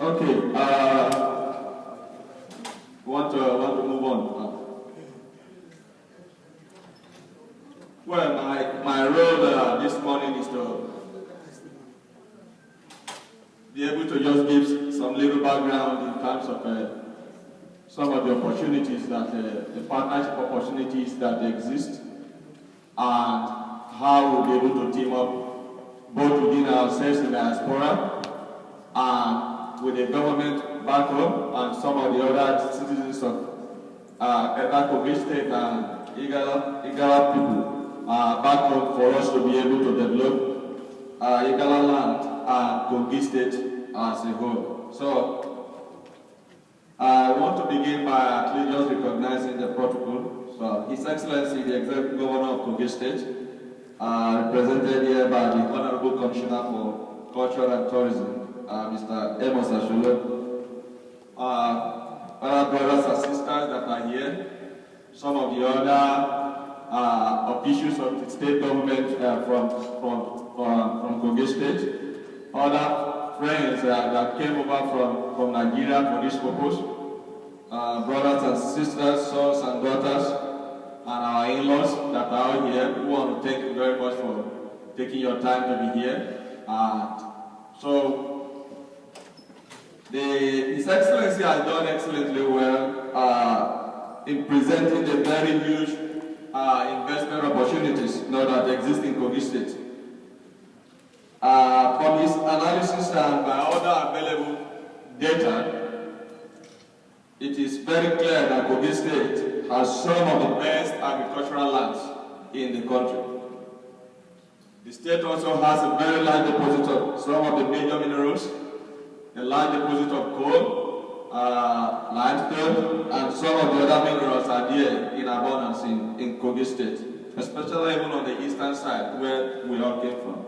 Okay, want to move on. Well, my role this morning is to be able to just give some little background in terms of some of the opportunities that, the partnership opportunities that exist, and how we'll be able to team up both within ourselves in diaspora and with the government back home and some of the other citizens of Kogi State and Igala people back home, for us to be able to develop Igala land and Kogi State as a whole. So I want to begin by actually just recognizing the protocol. So His Excellency, the Executive Governor of Kogi State, represented here by the Honorable Commissioner for Culture and Tourism, Mr. Amos Asholo, other brothers and sisters that are here, some of the other officials of the state government from Kogi State, other friends that came over from Nigeria for this purpose, brothers and sisters, sons and daughters, and our in-laws that are out here. We want to thank you very much for taking your time to be here. So, His Excellency has done excellently well in presenting the very huge investment opportunities that exist in Kogi State. From his analysis and by other available data, it is very clear that Kogi State has some of the best agricultural lands in the country. The state also has a very large deposit of some of the major minerals, a large deposit of coal, limestone, and some of the other minerals are there in abundance in Kogi State, especially even on the eastern side where we all came from.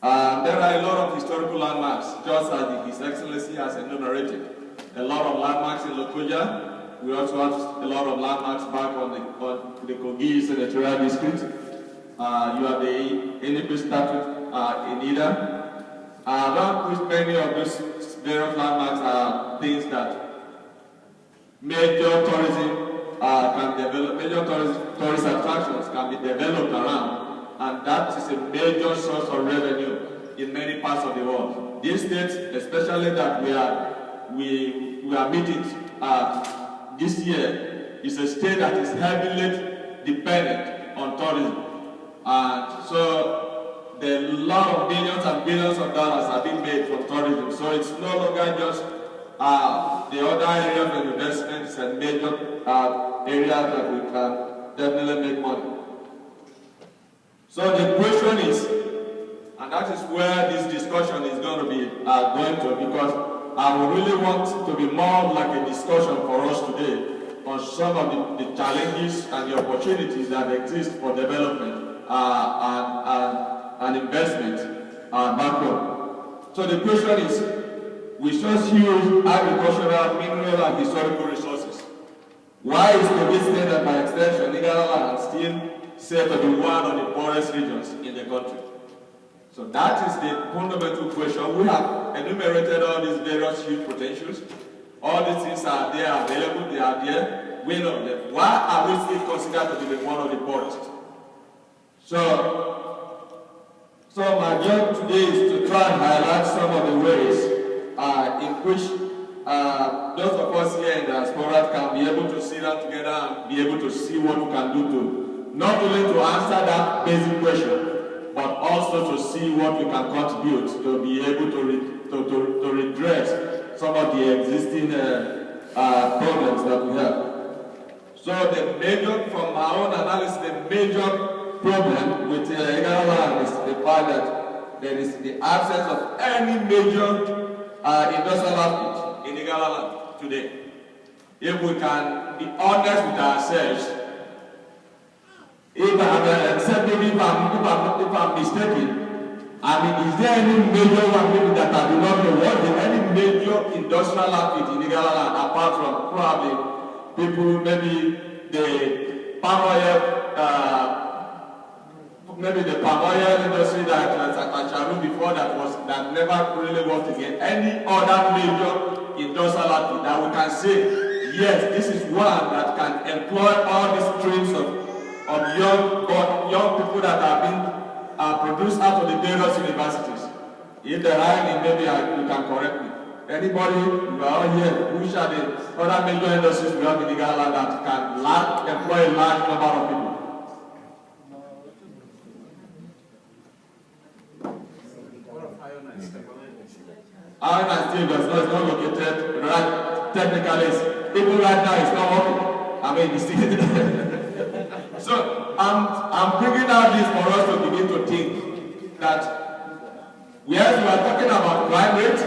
There are a lot of historical landmarks, just as His Excellency has enumerated. A lot of landmarks in Lokoja. We also have a lot of landmarks back on the Kogi Senatorial District. You have the Enipe statue in Ida. Around which many of these various landmarks are things that major tourism can develop, major tourist attractions can be developed around, and that is a major source of revenue in many parts of the world. These states, especially that we are meeting this year, is a state that is heavily dependent on tourism, and so a lot of billions and billions of dollars are being made from tourism. So it's no longer just the other areas of investments and major areas that we can definitely make money. So the question is, and that is where this discussion is going to be going to, because I would really want to be more like a discussion for us today on some of the challenges and the opportunities that exist for development and investment back home. So the question is, we just use agricultural, mineral, and historical resources. Why is Kogi State and by extension Igala land still said to be one of the poorest regions in the country? So that is the fundamental question. We have enumerated all these various huge potentials. All these things are there, available, they are there. We know them. Why are we still considered to be one of the poorest? So my job today is to try and highlight some of the ways in which those of us here in the diaspora can be able to sit down together and be able to see what we can do to, not only to answer that basic question, but also to see what we can contribute to be able to redress some of the existing problems that we have. So the major, from my own analysis, the major problem with Igala land is the fact that there is the absence of any major industrial output in Igala land today. If we can be honest with ourselves, if I'm mistaken, I mean, is there any major one maybe that I do not know? What is any major industrial outfit in Igala land apart from probably people, maybe the palm oil maybe the palm oil industry that was at Acharu before that never really worked again. Any other major industrial outfit that we can say, yes, this is one that can employ all these streams of young people that have been produced out of the various universities. If there are any, maybe you can correct me. Anybody, you are all here, which are the other major industries we have in the gala that can employ a large number of people? Iron and steel is not located right technically. Even right now it's not working. I mean, it's still So I'm bringing out this for us to begin to think that yes, we are talking about crime rate.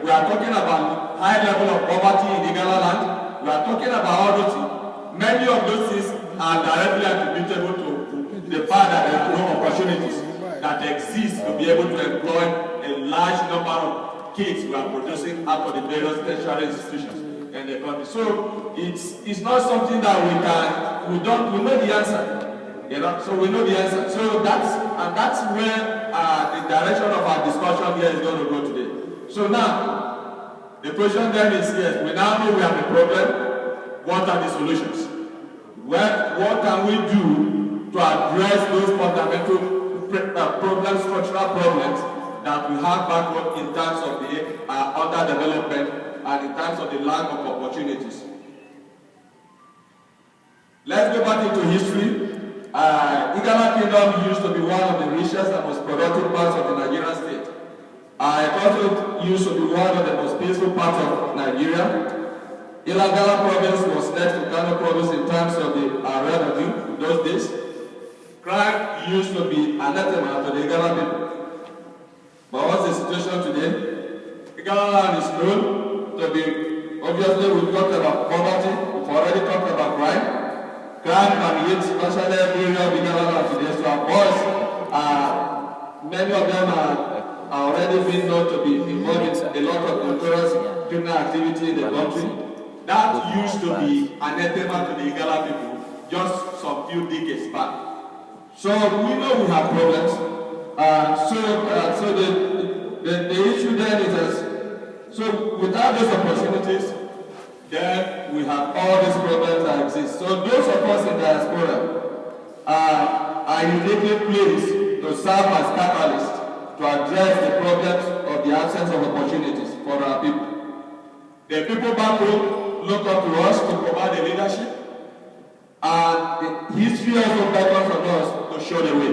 We are talking about high level of poverty in the Ghana land. We are talking about all those things. Many of those things are directly attributable to the fact that there are no opportunities that exist to be able to employ a large number of kids we are producing out of the various tertiary institutions in the country. So it's not something that we know the answer. You know, so we know the answer. So that's where the direction of our discussion here is going to go today. So now, the question then is, yes, we now know we have a problem. What are the solutions? What can we do to address those fundamental problems, structural problems that we have back home in terms of the underdevelopment and in terms of the lack of opportunities? Let's go back into history. Igala Kingdom used to be one of the richest and most productive parts of the Nigerian state. It also used to be one of the most peaceful parts of Nigeria. Ilagala province was next to Kano province in terms of the revenue in those days. Crime used to be anathema to the Igala people. But what's the situation today? Igala land is known to be, obviously we've talked about poverty, we've already talked about crime. Crime permeates especially every area of Igala land today. So our boys, many of them are already been known to be involved in a lot of notorious criminal activity in the country. That used to be anathema to the Igala people just some few decades back. So we know we have problems. So the issue then is as, so without those opportunities, then we have all these problems that exist. So those of us in diaspora are uniquely placed to serve as catalysts to address the problems of the absence of opportunities for our people. The people back home look up to us to provide the leadership, and the history also beckons on us to show the way.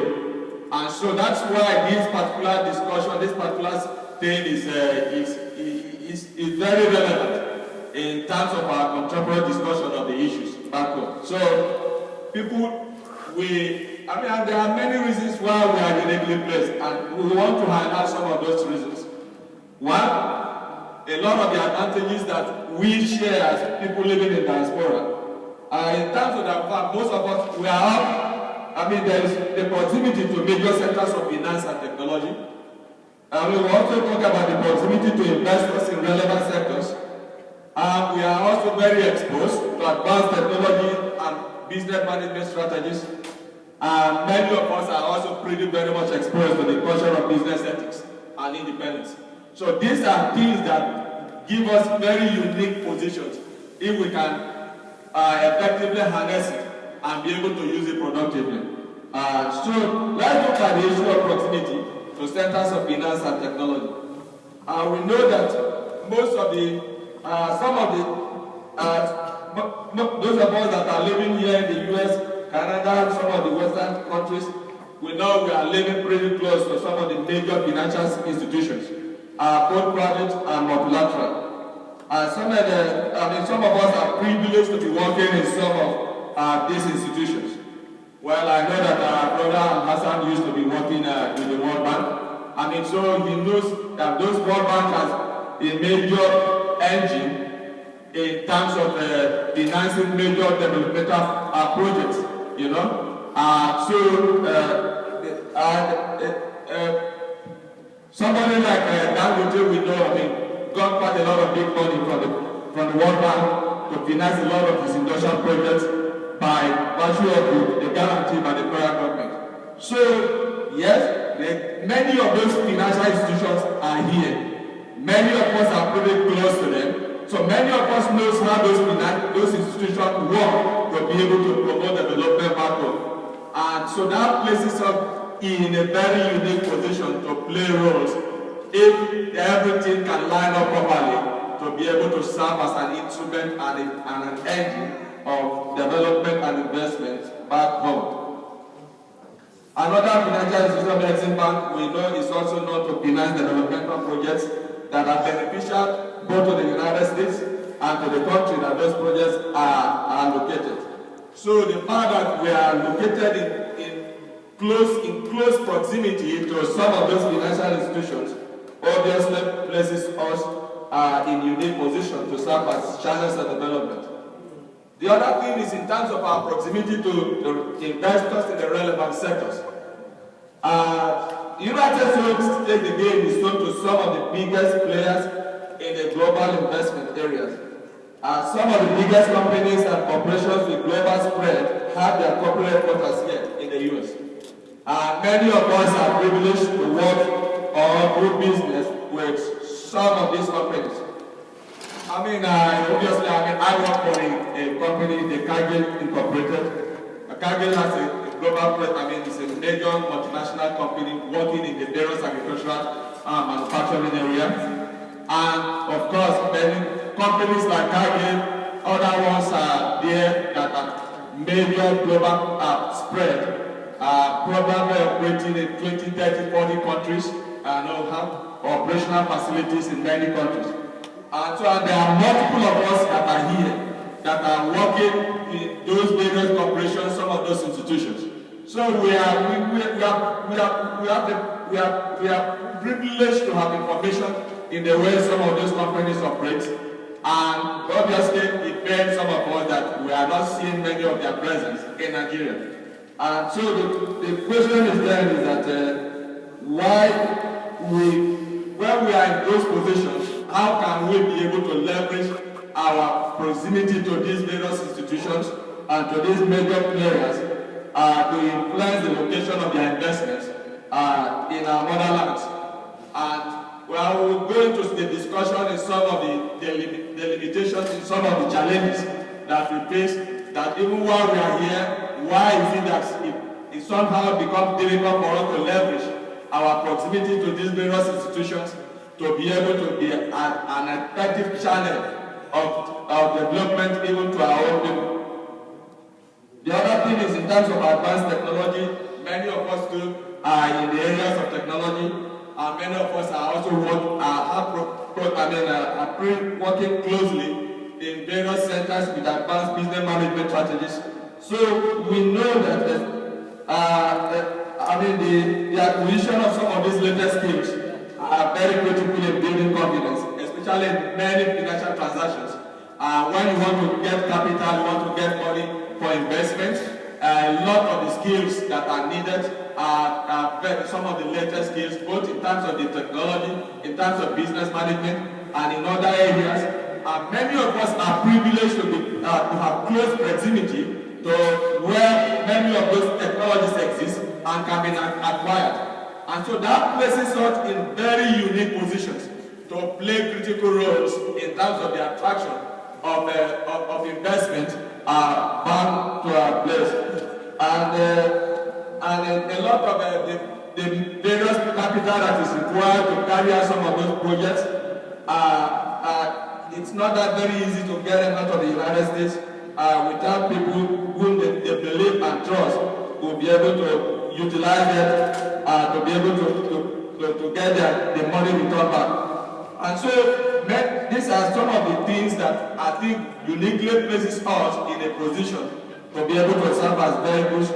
And so that's why this particular discussion, this particular thing is very relevant in terms of our contemporary discussion of the issues back home. So people, there are many reasons why we are uniquely placed, and we want to highlight some of those reasons. One, a lot of the advantages that we share as people living in diaspora. In terms of that, most of us, we are up. There is the proximity to major centers of finance and technology. And we will also talk about the proximity to investors in relevant sectors. We are also very exposed to advanced technology and business management strategies. Many of us are also very much exposed to the culture of business ethics and independence. So these are things that give us very unique positions if we can effectively harness it and be able to use it productively. So let's look at the issue of proximity to centers of finance and technology. We know that most of those of us that are living here in the US, Canada, some of the Western countries, we know we are living pretty close to some of the major financial institutions, both private and multilateral. Some of us are privileged to be working in some of these institutions. Well, I know that our brother Hassan used to be working with the World Bank. So he knows that those World Bank has a major engine in terms of financing major developmental projects, you know. Somebody like Dangote, we know, got quite a lot of big money from the World Bank to finance a lot of his industrial projects by virtue of the guarantee by the federal government. So yes, many of those financial institutions are here. Many of us are pretty close to them. So many of us knows how those institutions work to be able to promote development back home. And so that places us in a very unique position to play roles if everything can line up properly to be able to serve as an instrument and an engine of development and investment back home. Another financial institution, Exim Bank, we know is also known to finance developmental projects that are beneficial both to the United States and to the country that those projects are located. So the fact that we are located in close proximity to some of those financial institutions obviously places us in unique position to serve as channels of development. The other thing is in terms of our proximity to investors in the relevant sectors. United States again is home to some of the biggest players in the global investment areas. Some of the biggest companies and corporations with global spread have their corporate headquarters here in the US. Many of us are privileged to work or do business with some of these companies. Obviously, I work for a company, the Cargill Incorporated. Cargill has a global presence. It's a major multinational company working in the various agricultural manufacturing area. And of course, many companies like Cargill, other ones are there that are major global spread, probably operating in 20, 30, 40 countries, and have operational facilities in many countries. And so there are multiple of us that are here that are working in those various corporations, some of those institutions. So we are privileged to have information in the way some of those companies operate. And obviously it pains some of us that we are not seeing many of their presence in Nigeria. And so the question is then is that when we are in those positions, how can we be able to leverage our proximity to these various institutions and to these major players to influence the location of their investments in our motherlands? And we'll go into the discussion in some of the limitations, in some of the challenges that we face, that even while we are here, why is it that it somehow becomes difficult for us to leverage our proximity to these various institutions to be able to be an effective channel of development even to our own people. The other thing is in terms of advanced technology, many of us too are in the areas of technology, and many of us are also working closely in various centers with advanced business management strategies. So we know that the acquisition of some of these latest skills are very critical in building confidence, especially in many financial transactions. When you want to get capital, you want to get money for investments, a lot of the skills that are needed are some of the latest skills, both in terms of the technology, in terms of business management, and in other areas. Many of us are privileged to have close proximity to where many of those technologies exist and can be acquired. And so that places us in very unique positions to play critical roles in terms of the attraction of investment back to our place. And a lot of the various capital that is required to carry out some of those projects, it's not that very easy to get them out of the United States without people whom they believe and trust will be able to utilize it to be able to get the money returned back. And so these are some of the things that I think uniquely places us in a position to be able to serve as very good